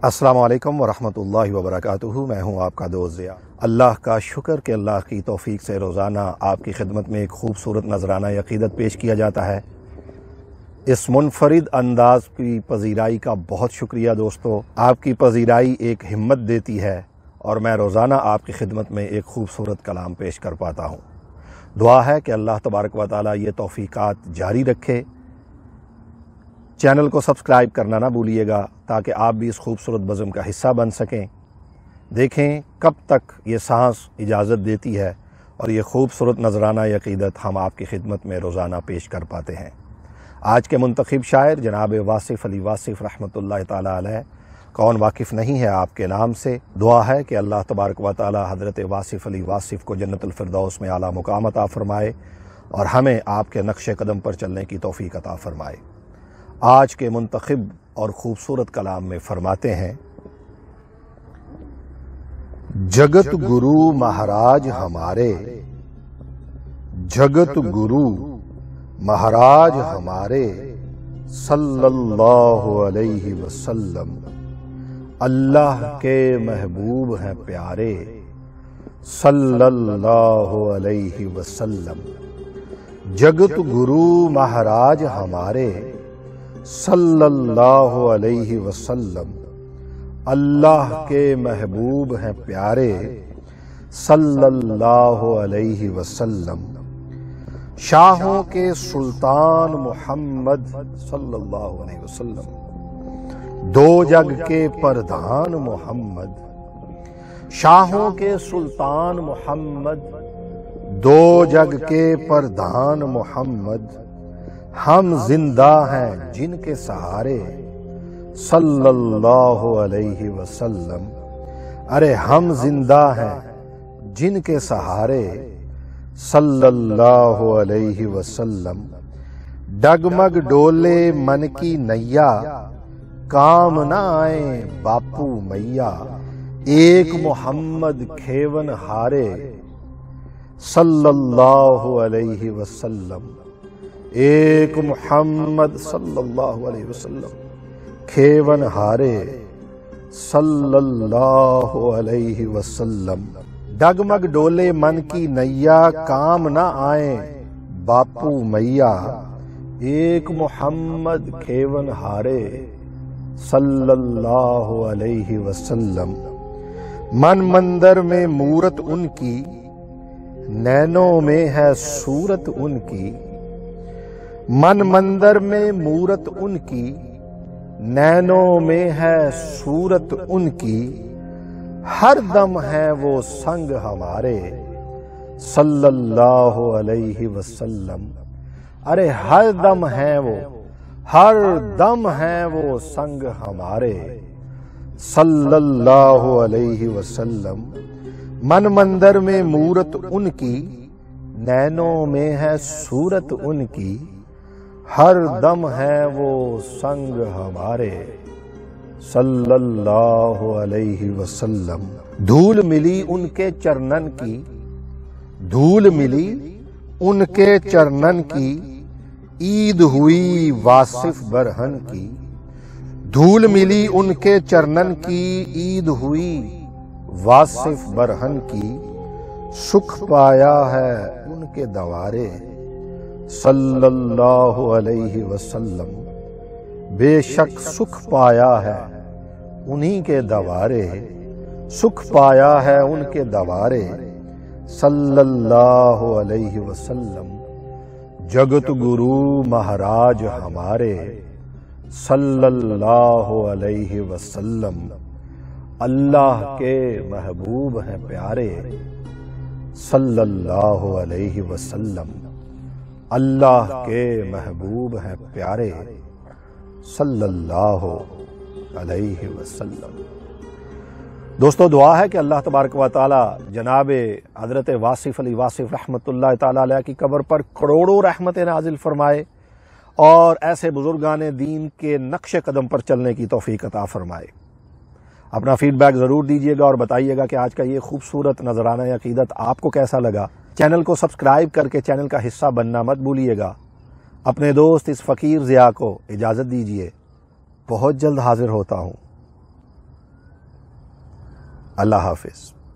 السلام علیکم ورحمۃ اللہ وبرکاتہ۔ میں ہوں آپ کا دوست ضیاء۔ اللہ کا شکر کہ اللہ کی توفیق سے روزانہ آپ کی خدمت میں ایک خوبصورت نذرانہ عقیدت پیش کیا جاتا ہے۔ اس منفرد انداز کی پذیرائی کا بہت شکریہ دوستو۔ آپ کی پذیرائی ایک ہمت دیتی ہے اور میں روزانہ آپ کی خدمت میں ایک خوبصورت کلام پیش کر پاتا ہوں۔ دعا ہے کہ اللہ تبارک و تعالی یہ توفیقات جاری رکھے۔ چینل کو سبسکرائب کرنا نہ بھولیے گا تاکہ آپ بھی اس خوبصورت بزم کا حصہ بن سکیں۔ دیکھیں کب تک یہ سانس اجازت دیتی ہے اور یہ خوبصورت نذرانہ عقیدت ہم آپ کی خدمت میں روزانہ پیش کر پاتے ہیں۔ آج کے منتخب شاعر جناب واصف علی واصف رحمۃ اللہ تعالی علیہ۔ کون واقف نہیں ہے آپ کے نام سے؟ دعا ہے کہ اللہ تبارک و تعالی حضرت واصف علی واصف کو جنت الفردوس میں اعلیٰ مقام عطا فرمائے اور ہمیں آپ کے نقش قدم پر چلنے کی توفیق عطا فرمائے۔ آج کے منتخب اور خوبصورت کلام میں فرماتے ہیں: جگت گرو مہاراج ہمارے، جگت گرو مہاراج ہمارے صلی اللہ علیہ وسلم، اللہ کے محبوب ہیں پیارے صلی اللہ علیہ وسلم۔ جگت گرو مہاراج ہمارے صلی اللہ علیہ وسلم، اللہ کے محبوب ہیں پیارے صلی اللہ علیہ وسلم۔ شاہوں کے سلطان محمد صلی اللہ علیہ وسلم، دو جگ کے پردھان محمد۔ شاہوں کے سلطان محمد، دو جگ کے پردھان محمد، ہم زندہ ہیں جن کے سہارے صلی اللہ علیہ وسلم۔ ارے ہم زندہ ہیں جن کے سہارے صلی اللہ علیہ وسلم۔ ڈگمگ ڈولے من کی نیا، کام نہ آئیں باپو میاں، ایک محمد کھیون ہارے صلی اللہ علیہ وسلم۔ ایک محمد صلی اللہ علیہ وسلم کھیون ہارے صلی اللہ علیہ وسلم۔ ڈگمگ ڈولے من کی نیا، کام نہ آئیں باپو میاں، ایک محمد کھیون ہارے صلی اللہ علیہ وسلم۔ من مندر میں مورت ان کی، نینوں میں ہے صورت ان کی۔ من مندر میں مورت ان کی، نینوں میں ہے صورت ان کی، ہر دم ہے وہ سنگ ہمارے صلی اللہ علیہ وسلم۔ ارے ہر دم ہے وہ، ہر دم ہے وہ سنگ ہمارے صلی اللہ علیہ وسلم۔ من مندر میں مورت ان کی، نینوں میں ہے صورت ان کی، ہر دم ہے وہ سنگ ہمارے صلی اللہ علیہ وسلم۔ دھول ملی ان کے چرنن کی، دھول ملی ان کے چرنن کی، عید ہوئی واصف برہن کی۔ دھول ملی ان کے چرنن کی، عید ہوئی واصف برہن کی، سکھ پایا ہے ان کے دوارے صلی اللہ علیہ وسلم۔ بے شک سکھ پایا ہے انہی کے دوارے، سکھ پایا ہے ان کے دوارے صلی اللہ علیہ وسلم۔ جگت گرو مہاراج ہمارے صلی اللہ علیہ وسلم، اللہ کے محبوب ہیں پیارے صلی اللہ علیہ وسلم۔ اللہ کے محبوب ہیں پیارے صلی اللہ علیہ وسلم۔ دوستو دعا ہے کہ اللہ تبارک و تعالی جناب حضرت واصف علی واصف رحمۃ اللہ تعالی علیہ کی قبر پر کروڑوں رحمتیں نازل فرمائے اور ایسے بزرگان دین کے نقش قدم پر چلنے کی توفیق عطا فرمائے۔ اپنا فیڈ بیک ضرور دیجیے گا اور بتائیے گا کہ آج کا یہ خوبصورت نذرانہ عقیدت آپ کو کیسا لگا۔ چینل کو سبسکرائب کر کے چینل کا حصہ بننا مت بھولیے گا۔ اپنے دوست اس فقیر ضیاء کو اجازت دیجیے، بہت جلد حاضر ہوتا ہوں۔ اللہ حافظ.